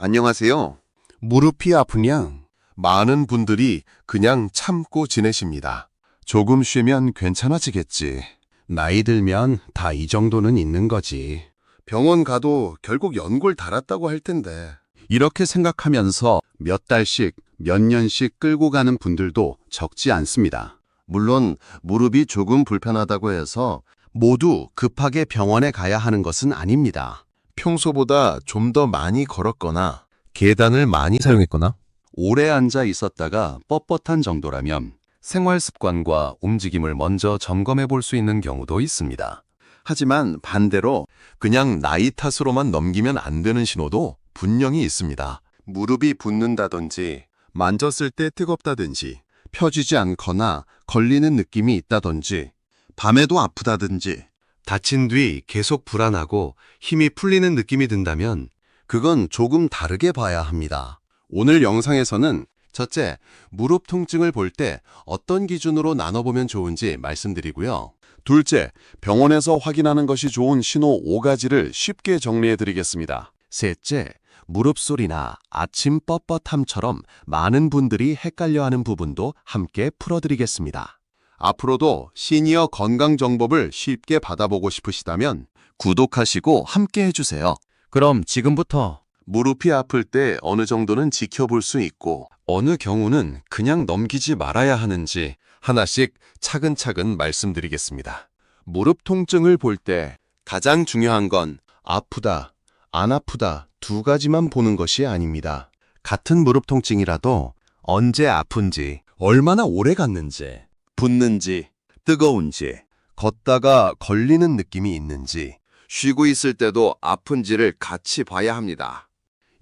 안녕하세요. 무릎이 아프냐? 많은 분들이 그냥 참고 지내십니다. 조금 쉬면 괜찮아지겠지. 나이 들면 다 이 정도는 있는 거지. 병원 가도 결국 연골 달았다고 할 텐데. 이렇게 생각하면서 몇 달씩, 몇 년씩 끌고 가는 분들도 적지 않습니다. 물론 무릎이 조금 불편하다고 해서 모두 급하게 병원에 가야 하는 것은 아닙니다. 평소보다 좀 더 많이 걸었거나 계단을 많이 사용했거나 오래 앉아 있었다가 뻣뻣한 정도라면 생활 습관과 움직임을 먼저 점검해 볼 수 있는 경우도 있습니다. 하지만 반대로 그냥 나이 탓으로만 넘기면 안 되는 신호도 분명히 있습니다. 무릎이 붓는다든지 만졌을 때 뜨겁다든지 펴지지 않거나 걸리는 느낌이 있다든지 밤에도 아프다든지 다친 뒤 계속 불안하고 힘이 풀리는 느낌이 든다면 그건 조금 다르게 봐야 합니다. 오늘 영상에서는 첫째, 무릎 통증을 볼 때 어떤 기준으로 나눠보면 좋은지 말씀드리고요. 둘째, 병원에서 확인하는 것이 좋은 신호 5가지를 쉽게 정리해 드리겠습니다. 셋째, 무릎 소리나 아침 뻣뻣함처럼 많은 분들이 헷갈려하는 부분도 함께 풀어드리겠습니다. 앞으로도 시니어 건강 정보를 쉽게 받아보고 싶으시다면 구독하시고 함께 해주세요. 그럼 지금부터 무릎이 아플 때 어느 정도는 지켜볼 수 있고 어느 경우는 그냥 넘기지 말아야 하는지 하나씩 차근차근 말씀드리겠습니다. 무릎 통증을 볼 때 가장 중요한 건 아프다, 안 아프다 두 가지만 보는 것이 아닙니다. 같은 무릎 통증이라도 언제 아픈지, 얼마나 오래 갔는지, 붓는지, 뜨거운지, 걷다가 걸리는 느낌이 있는지, 쉬고 있을 때도 아픈지를 같이 봐야 합니다.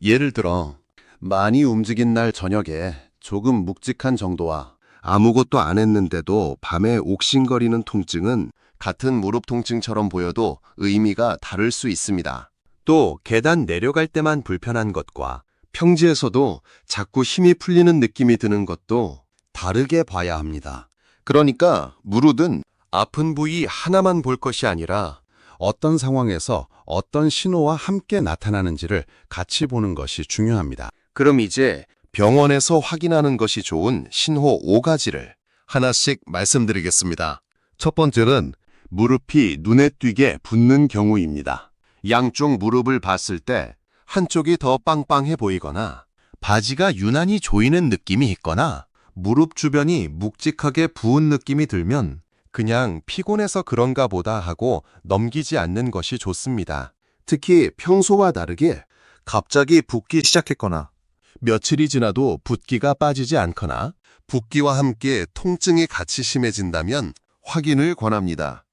예를 들어 많이 움직인 날 저녁에 조금 묵직한 정도와 아무것도 안 했는데도 밤에 옥신거리는 통증은 같은 무릎 통증처럼 보여도 의미가 다를 수 있습니다. 또 계단 내려갈 때만 불편한 것과 평지에서도 자꾸 힘이 풀리는 느낌이 드는 것도 다르게 봐야 합니다. 그러니까 무릎은 아픈 부위 하나만 볼 것이 아니라 어떤 상황에서 어떤 신호와 함께 나타나는지를 같이 보는 것이 중요합니다. 그럼 이제 병원에서 확인하는 것이 좋은 신호 5가지를 하나씩 말씀드리겠습니다. 첫 번째는 무릎이 눈에 띄게 붓는 경우입니다. 양쪽 무릎을 봤을 때 한쪽이 더 빵빵해 보이거나 바지가 유난히 조이는 느낌이 있거나 무릎 주변이 묵직하게 부은 느낌이 들면 그냥 피곤해서 그런가 보다 하고 넘기지 않는 것이 좋습니다. 특히 평소와 다르게 갑자기 붓기 시작했거나 며칠이 지나도 붓기가 빠지지 않거나 붓기와 함께 통증이 같이 심해진다면 확인을 권합니다.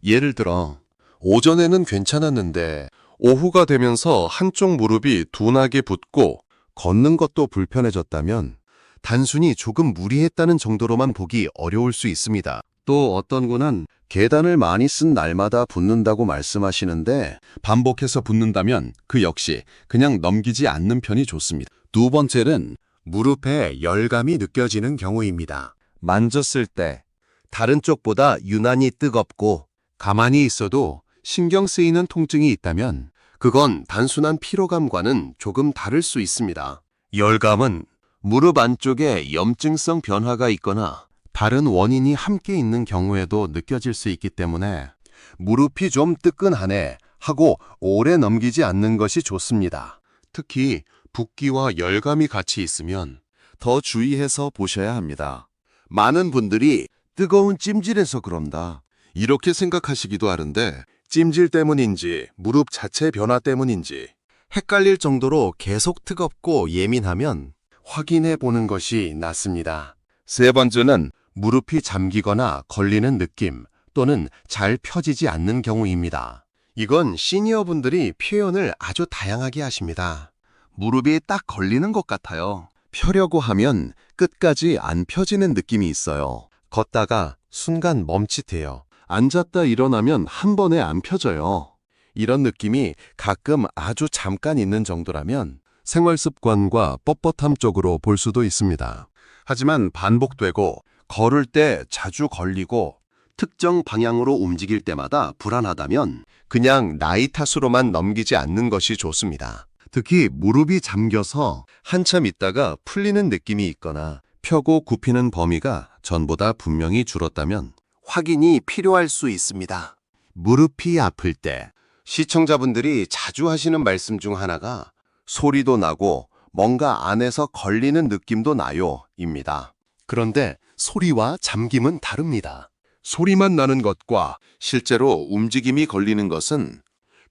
예를 들어 오전에는 괜찮았는데 오후가 되면서 한쪽 무릎이 둔하게 붓고 걷는 것도 불편해졌다면 단순히 조금 무리했다는 정도로만 보기 어려울 수 있습니다. 또 어떤 분은 계단을 많이 쓴 날마다 붓는다고 말씀하시는데 반복해서 붓는다면 그 역시 그냥 넘기지 않는 편이 좋습니다. 두 번째는 무릎에 열감이 느껴지는 경우입니다. 만졌을 때 다른 쪽보다 유난히 뜨겁고 가만히 있어도 신경 쓰이는 통증이 있다면 그건 단순한 피로감과는 조금 다를 수 있습니다. 열감은 무릎 안쪽에 염증성 변화가 있거나 다른 원인이 함께 있는 경우에도 느껴질 수 있기 때문에 무릎이 좀 뜨끈하네 하고 오래 넘기지 않는 것이 좋습니다. 특히 붓기와 열감이 같이 있으면 더 주의해서 보셔야 합니다. 많은 분들이 뜨거운 찜질에서 그런다 이렇게 생각하시기도 하는데 찜질 때문인지 무릎 자체 변화 때문인지 헷갈릴 정도로 계속 뜨겁고 예민하면 확인해 보는 것이 낫습니다. 세 번째는 무릎이 잠기거나 걸리는 느낌 또는 잘 펴지지 않는 경우입니다. 이건 시니어분들이 표현을 아주 다양하게 하십니다. 무릎이 딱 걸리는 것 같아요. 펴려고 하면 끝까지 안 펴지는 느낌이 있어요. 걷다가 순간 멈칫해요. 앉았다 일어나면 한 번에 안 펴져요. 이런 느낌이 가끔 아주 잠깐 있는 정도라면 생활 습관과 뻣뻣함 쪽으로 볼 수도 있습니다. 하지만 반복되고 걸을 때 자주 걸리고 특정 방향으로 움직일 때마다 불안하다면 그냥 나이 탓으로만 넘기지 않는 것이 좋습니다. 특히 무릎이 잠겨서 한참 있다가 풀리는 느낌이 있거나 펴고 굽히는 범위가 전보다 분명히 줄었다면 확인이 필요할 수 있습니다. 무릎이 아플 때 시청자분들이 자주 하시는 말씀 중 하나가 소리도 나고 뭔가 안에서 걸리는 느낌도 나요 입니다. 그런데 소리와 잠김은 다릅니다. 소리만 나는 것과 실제로 움직임이 걸리는 것은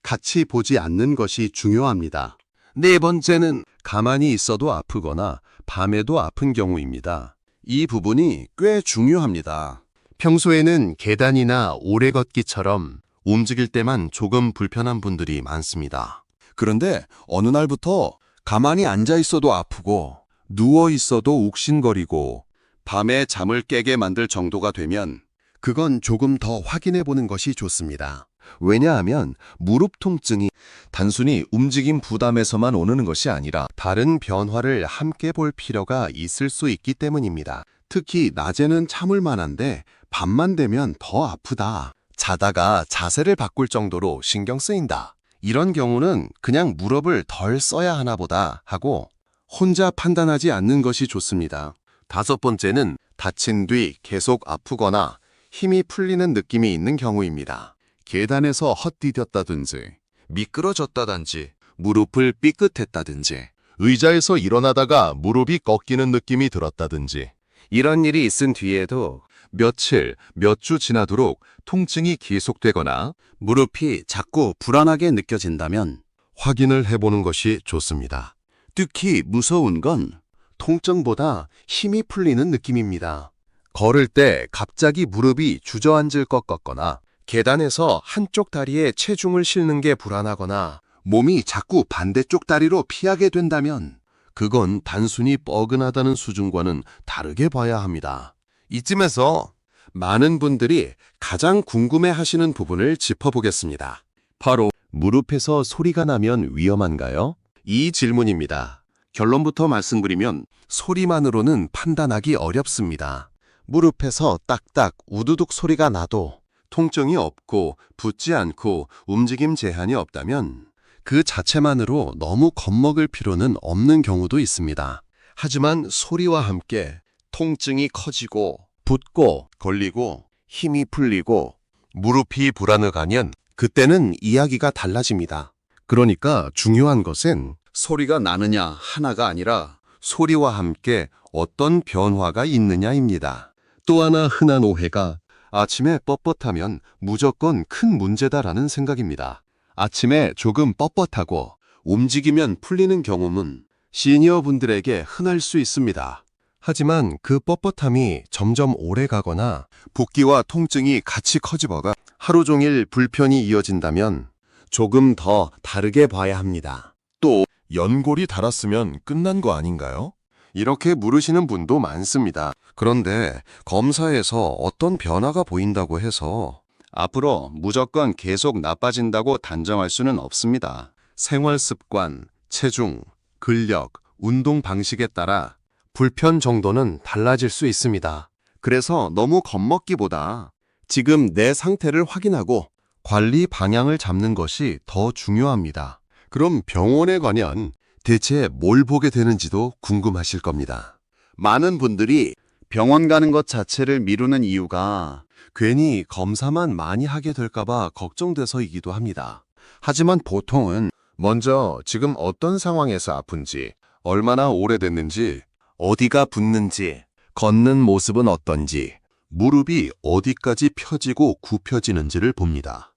같이 보지 않는 것이 중요합니다. 네 번째는 가만히 있어도 아프거나 밤에도 아픈 경우입니다. 이 부분이 꽤 중요합니다. 평소에는 계단이나 오래 걷기처럼 움직일 때만 조금 불편한 분들이 많습니다. 그런데 어느 날부터 가만히 앉아 있어도 아프고 누워 있어도 욱신거리고 밤에 잠을 깨게 만들 정도가 되면 그건 조금 더 확인해 보는 것이 좋습니다. 왜냐하면 무릎 통증이 단순히 움직임 부담에서만 오는 것이 아니라 다른 변화를 함께 볼 필요가 있을 수 있기 때문입니다. 특히 낮에는 참을 만한데 밤만 되면 더 아프다. 자다가 자세를 바꿀 정도로 신경 쓰인다. 이런 경우는 그냥 무릎을 덜 써야 하나 보다 하고 혼자 판단하지 않는 것이 좋습니다. 다섯 번째는 다친 뒤 계속 아프거나 힘이 풀리는 느낌이 있는 경우입니다. 계단에서 헛디뎠다든지 미끄러졌다든지 무릎을 삐끗했다든지 의자에서 일어나다가 무릎이 꺾이는 느낌이 들었다든지 이런 일이 있은 뒤에도 며칠, 몇 주 지나도록 통증이 계속되거나 무릎이 자꾸 불안하게 느껴진다면 확인을 해보는 것이 좋습니다. 특히 무서운 건 통증보다 힘이 풀리는 느낌입니다. 걸을 때 갑자기 무릎이 주저앉을 것 같거나 계단에서 한쪽 다리에 체중을 실는 게 불안하거나 몸이 자꾸 반대쪽 다리로 피하게 된다면 그건 단순히 뻐근하다는 수준과는 다르게 봐야 합니다. 이쯤에서 많은 분들이 가장 궁금해하시는 부분을 짚어보겠습니다. 바로 무릎에서 소리가 나면 위험한가요? 이 질문입니다. 결론부터 말씀드리면 소리만으로는 판단하기 어렵습니다. 무릎에서 딱딱 우두둑 소리가 나도 통증이 없고 붓지 않고 움직임 제한이 없다면 그 자체만으로 너무 겁먹을 필요는 없는 경우도 있습니다. 하지만 소리와 함께 통증이 커지고 붓고 걸리고 힘이 풀리고 무릎이 불안해가면 그때는 이야기가 달라집니다. 그러니까 중요한 것은 소리가 나느냐 하나가 아니라 소리와 함께 어떤 변화가 있느냐입니다. 또 하나 흔한 오해가 아침에 뻣뻣하면 무조건 큰 문제다라는 생각입니다. 아침에 조금 뻣뻣하고 움직이면 풀리는 경험은 시니어분들에게 흔할 수 있습니다. 하지만 그 뻣뻣함이 점점 오래 가거나 붓기와 통증이 같이 커지거나 하루 종일 불편이 이어진다면 조금 더 다르게 봐야 합니다. 또 연골이 닳았으면 끝난 거 아닌가요? 이렇게 물으시는 분도 많습니다. 그런데 검사에서 어떤 변화가 보인다고 해서 앞으로 무조건 계속 나빠진다고 단정할 수는 없습니다. 생활 습관, 체중, 근력, 운동 방식에 따라 불편 정도는 달라질 수 있습니다. 그래서 너무 겁먹기보다 지금 내 상태를 확인하고 관리 방향을 잡는 것이 더 중요합니다. 그럼 병원에 가면 대체 뭘 보게 되는지도 궁금하실 겁니다. 많은 분들이 병원 가는 것 자체를 미루는 이유가 괜히 검사만 많이 하게 될까봐 걱정돼서이기도 합니다. 하지만 보통은 먼저 지금 어떤 상황에서 아픈지, 얼마나 오래됐는지, 어디가 붓는지, 걷는 모습은 어떤지, 무릎이 어디까지 펴지고 굽혀지는지를 봅니다.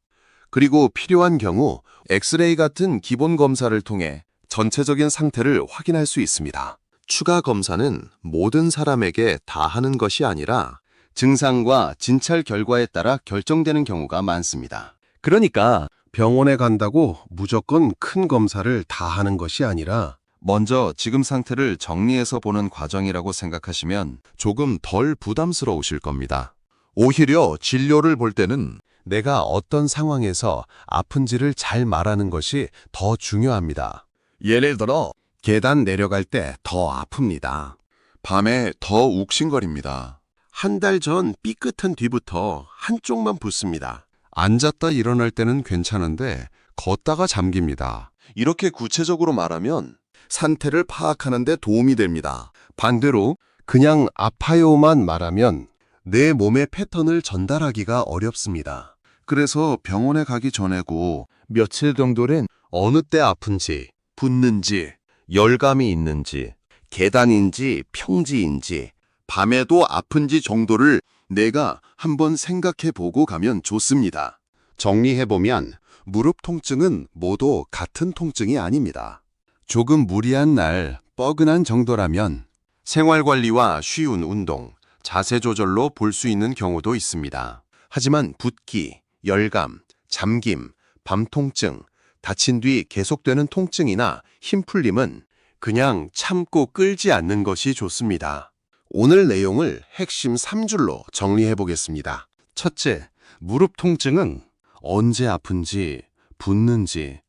그리고 필요한 경우 엑스레이 같은 기본 검사를 통해 전체적인 상태를 확인할 수 있습니다. 추가 검사는 모든 사람에게 다 하는 것이 아니라 증상과 진찰 결과에 따라 결정되는 경우가 많습니다. 그러니까 병원에 간다고 무조건 큰 검사를 다 하는 것이 아니라 먼저 지금 상태를 정리해서 보는 과정이라고 생각하시면 조금 덜 부담스러우실 겁니다. 오히려 진료를 볼 때는 내가 어떤 상황에서 아픈지를 잘 말하는 것이 더 중요합니다. 예를 들어 계단 내려갈 때 더 아픕니다. 밤에 더 욱신거립니다. 한 달 전 삐끗한 뒤부터 한쪽만 붓습니다. 앉았다 일어날 때는 괜찮은데 걷다가 잠깁니다. 이렇게 구체적으로 말하면 상태를 파악하는 데 도움이 됩니다. 반대로 그냥 아파요만 말하면 내 몸의 패턴을 전달하기가 어렵습니다. 그래서 병원에 가기 전에고 며칠 정도는 어느 때 아픈지, 붓는지, 열감이 있는지, 계단인지 평지인지, 밤에도 아픈지 정도를 내가 한번 생각해 보고 가면 좋습니다. 정리해보면 무릎 통증은 모두 같은 통증이 아닙니다. 조금 무리한 날, 뻐근한 정도라면 생활관리와 쉬운 운동, 자세 조절로 볼 수 있는 경우도 있습니다. 하지만 붓기, 열감, 잠김, 밤 통증, 다친 뒤 계속되는 통증이나 힘 풀림은 그냥 참고 끌지 않는 것이 좋습니다. 오늘 내용을 핵심 3줄로 정리해 보겠습니다. 첫째, 무릎 통증은 언제 아픈지, 붓는지,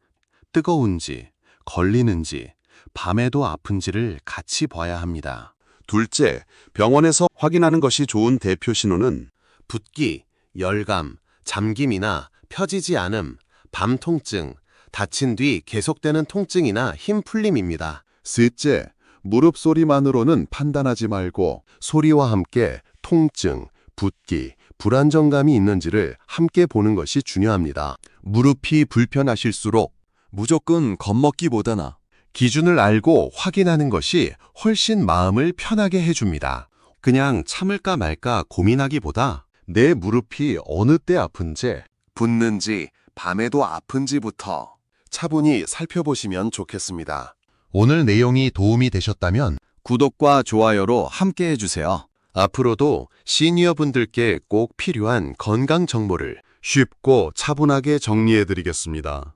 뜨거운지, 걸리는지, 밤에도 아픈지를 같이 봐야 합니다. 둘째, 병원에서 확인하는 것이 좋은 대표 신호는 붓기, 열감, 잠김이나 펴지지 않음, 밤 통증, 다친 뒤 계속되는 통증이나 힘 풀림입니다. 셋째, 무릎 소리만으로는 판단하지 말고 소리와 함께 통증, 붓기, 불안정감이 있는지를 함께 보는 것이 중요합니다. 무릎이 불편하실수록 무조건 겁먹기보다는 기준을 알고 확인하는 것이 훨씬 마음을 편하게 해줍니다. 그냥 참을까 말까 고민하기보다 내 무릎이 어느 때 아픈지, 붓는지, 밤에도 아픈지부터 차분히 살펴보시면 좋겠습니다. 오늘 내용이 도움이 되셨다면 구독과 좋아요로 함께 해주세요. 앞으로도 시니어분들께 꼭 필요한 건강 정보를 쉽고 차분하게 정리해드리겠습니다.